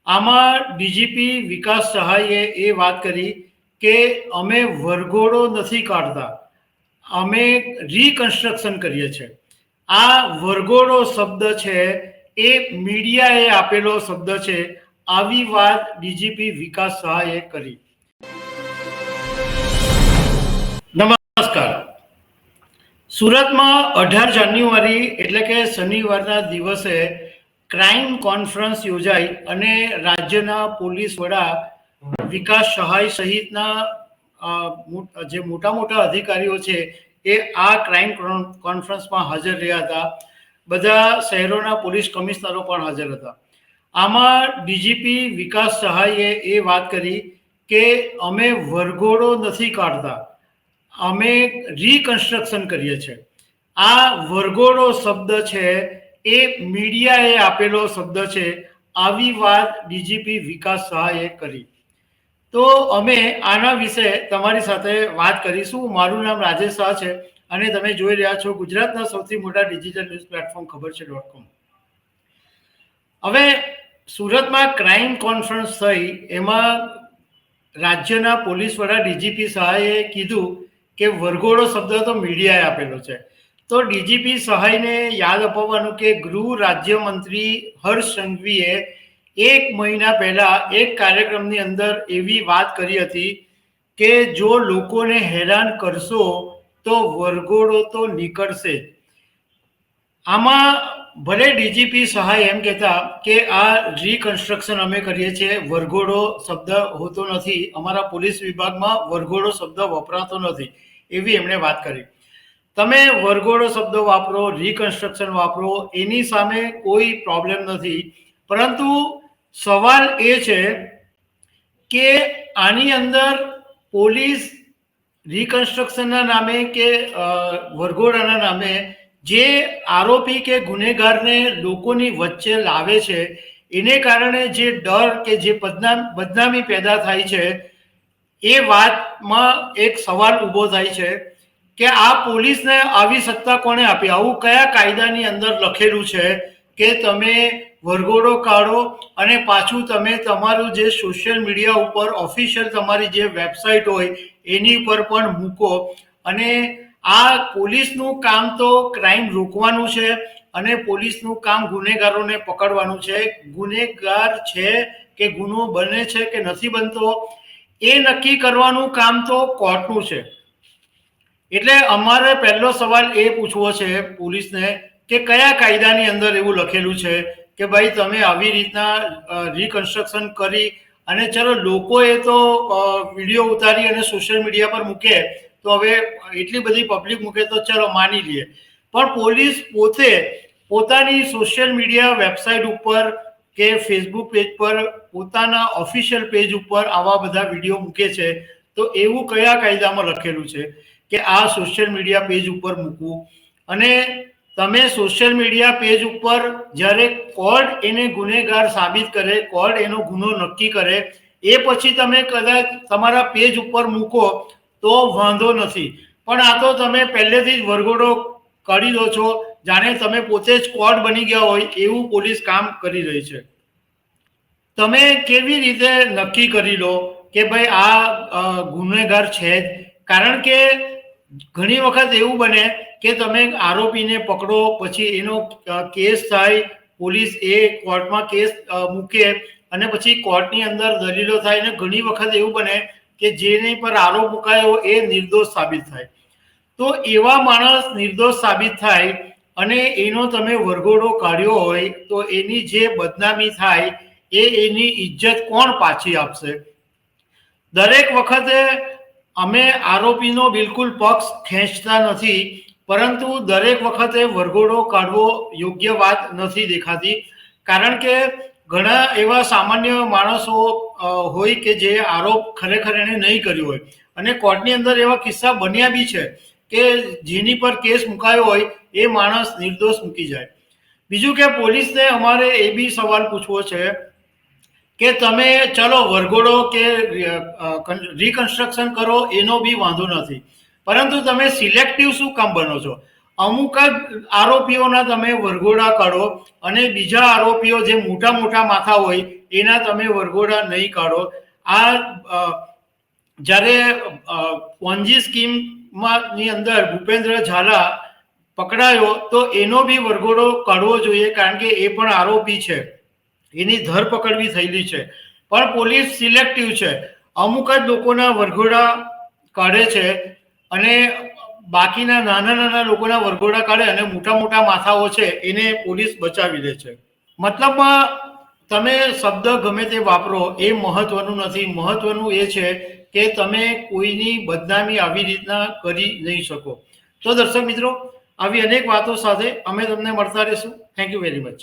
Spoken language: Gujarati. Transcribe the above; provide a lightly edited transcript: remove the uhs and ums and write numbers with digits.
આમાં ડીજીપી વિકાસ સહાયે એ વાત કરી કે અમે વરઘોડો નથી કાઢતા, અમે રિકન્સ્ટ્રક્શન કરીએ છીએ. આ વરઘોડો શબ્દ છે એ મીડિયાએ આપેલો શબ્દ છે. આવી વાત ડીજીપી વિકાસ સહાયે કરી. નમસ્કાર. સુરતમાં 18 જાન્યુઆરી એટલે કે શનિવારના દિવસે ક્રાઇમ કોન્ફરન્સ યોજાઈ અને રાજ્યના પોલીસ વડા વિકાસ સહાય સહિતના જે મોટા મોટા અધિકારીઓ છે એ આ ક્રાઇમ કોન્ફરન્સમાં હાજર રહ્યા હતા. બધા શહેરોના પોલીસ કમિશનરો પણ હાજર હતા. આમાં ડીજીપી વિકાસ સહાયે એ વાત કરી કે અમે વરઘોડો નથી કાઢતા, અમે રિકન્સ્ટ્રક્શન કરીએ છીએ. આ વરઘોડો શબ્દ છે એ મીડિયાએ આપેલો શબ્દ છે. આવી વાત ડીજીપી વિકાસ સહાયે કરી. તો અમે આના વિશે તમારી સાથે વાત કરીશું. મારું નામ રાજેશ શાહ છે અને તમે જોઈ રહ્યા છો ગુજરાતના સૌથી મોટા ડિજિટલ ન્યૂઝ પ્લેટફોર્મ ખબર છે.com. હવે સુરતમાં ક્રાઇમ કોન્ફરન્સ થઈ, એમાં રાજ્યના પોલીસ વડા ડીજીપી સહાયે કીધું કે વરઘોડો શબ્દ તો મીડિયાએ આપેલો છે. તો ડીજીપી સહાયને યાદ અપાવવાનું કે ગૃહ રાજ્યમંત્રી હર્ષ સંઘવીએ 1 મહિના પહેલા એક કાર્યક્રમની અંદર એવી વાત કરી હતી કે જો લોકોને હેરાન કરશો તો વરઘોડો તો નીકળશે. આમાં ભલે ડીજીપી સહાય એમ કહેતા કે આ રિકન્સ્ટ્રક્શન અમે કરીએ છીએ, વરઘોડો શબ્દ હોતો નથી, અમારા પોલીસ વિભાગમાં વરઘોડો શબ્દ વપરાતો નથી, એવી એમણે વાત કરી. તમે વરઘોડો શબ્દ વાપરો, રિકન્સ્ટ્રક્શન વાપરો, એની સામે કોઈ પ્રોબ્લેમ નથી. પરંતુ સવાલ એ છે કે આની અંદર પોલીસ રિકન્સ્ટ્રક્શનના નામે કે વરઘોડાના નામે જે આરોપી કે ગુનેગારને લોકોની વચ્ચે લાવે છે, એને કારણે જે ડર કે જે બદનામી પેદા થાય છે, એ વાતમાં એક સવાલ ઊભો થાય છે કે આ પોલીસને આવી સત્તા કોણે આપી? આવું કયા કાયદાની અંદર લખેલું છે કે તમે વરઘોડો કાઢો અને પાછું તમે તમારું જે સોશિયલ મીડિયા ઉપર ઓફિશિયલ તમારી જે વેબસાઇટ હોય એની ઉપર પણ મૂકો? અને આ પોલીસનું કામ તો ક્રાઇમ રોકવાનું છે અને પોલીસનું કામ ગુનેગારોને પકડવાનું છે. ગુનેગાર છે કે ગુનો બને છે કે નથી બનતો એ નક્કી કરવાનું કામ તો કોર્ટનું છે. એટલે અમારે પહેલો સવાલ એ પૂછવો છે પોલીસને કે કયા કાયદાની અંદર એવું લખેલું છે કે ભાઈ તમે આવી રીતના રિકન્સ્ટ્રક્શન કરી અને ચલો લોકોએ તો વિડીયો ઉતારી અને સોશિયલ મીડિયા પર મૂકે તો હવે એટલી બધી પબ્લિક મૂકે તો ચલો માની લઈએ, પણ પોલીસ પોતે પોતાની સોશિયલ મીડિયા વેબસાઇટ ઉપર કે ફેસબુક પેજ પર પોતાના ઓફિશિયલ પેજ ઉપર આવા બધા વિડીયો મૂકે છે. તો એવું કયા કાયદામાં લખેલું છે કે આ સોશિયલ મીડિયા પેજ ઉપર મૂકવું? અને તમે સોશિયલ મીડિયા પેજ ઉપર જ્યારે કોર્ટ એને ગુનેગાર સાબિત કરે, કોર્ટ એનો ગુનો નક્કી કરે, એ પછી તમે કદાચ તમારા પેજ ઉપર મૂકો તો વાંધો નથી, પણ આ તો તમે પહેલેથી જ વરઘોડો કાઢી દો છો, જાણે તમે પોતે જ કોર્ટ બની ગયા હોય એવું પોલીસ કામ કરી રહી છે. તમે કેવી રીતે નક્કી કરી લો કે ભાઈ આ ગુનેગાર છે જ? કારણ કે ઘણી વખત એવું બને કે તમે આરોપીને પકડો, પછી એનો કેસ થાય, પોલીસ એ કોર્ટમાં કેસ મૂકે અને પછી કોર્ટની અંદર દલીલો થાય, અને ઘણી વખત એવું બને કે જેની પર આરોપ મુકાયો એ નિર્દોષ સાબિત થાય. તો એવા માણસ નિર્દોષ સાબિત થાય અને એનો તમે વરઘોડો કાઢ્યો હોય તો એની જે બદનામી થાય એની ઇજ્જત કોણ પાછી આપશે? દરેક વખતે અમે આરોપીનો બિલકુલ પક્ષ ખેંચતા નથી, પરંતુ દરેક વખતે વરઘોડો કાઢવો યોગ્ય વાત નથી દેખાતી. કારણ કે ઘણા એવા સામાન્ય માણસો હોય કે જે આરોપ ખરેખર એને નહીં કર્યો હોય, અને કોર્ટની અંદર એવા કિસ્સા બન્યા બી છે કે જેની પર કેસ મુકાયો હોય એ માણસ નિર્દોષ મૂકી જાય. બીજું કે પોલીસને અમારે એ બી સવાલ પૂછવો છે કે તમે ચલો વરઘોડો કે રિકન્સ્ટ્રક્શન કરો એનો બી વાંધો નથી, પરંતુ તમે સિલેક્ટિવ શું કામ બનો છો? અમુક જ આરોપીઓના તમે વરઘોડા કાઢો અને બીજા આરોપીઓ જે મોટા મોટા માથા હોય એના તમે વરઘોડા નહીં કાઢો. આ જ્યારે પોન્જી સ્કીમમાં ની અંદર ભૂપેન્દ્ર ઝાલા પકડાયો તો એનો બી વરઘોડો કાઢવો જોઈએ, કારણ કે એ પણ આરોપી છે, એની ધરપકડ બી થયેલી છે. પણ પોલીસ સિલેક્ટિવ છે, અમુક જ લોકોના વરઘોડા કાઢે છે અને બાકીના નાના નાના લોકોના વરઘોડા કાઢે અને મોટા મોટા માથાઓ છે એને પોલીસ બચાવી લે છે. મતલબમાં તમે શબ્દ ગમે તે વાપરો એ મહત્વનું નથી. મહત્વનું એ છે કે તમે કોઈની બદનામી આવી રીતના કરી નહીં શકો. તો દર્શક મિત્રો, આવી અનેક વાતો સાથે અમે તમને મળતા રહીશું. Thank you very much.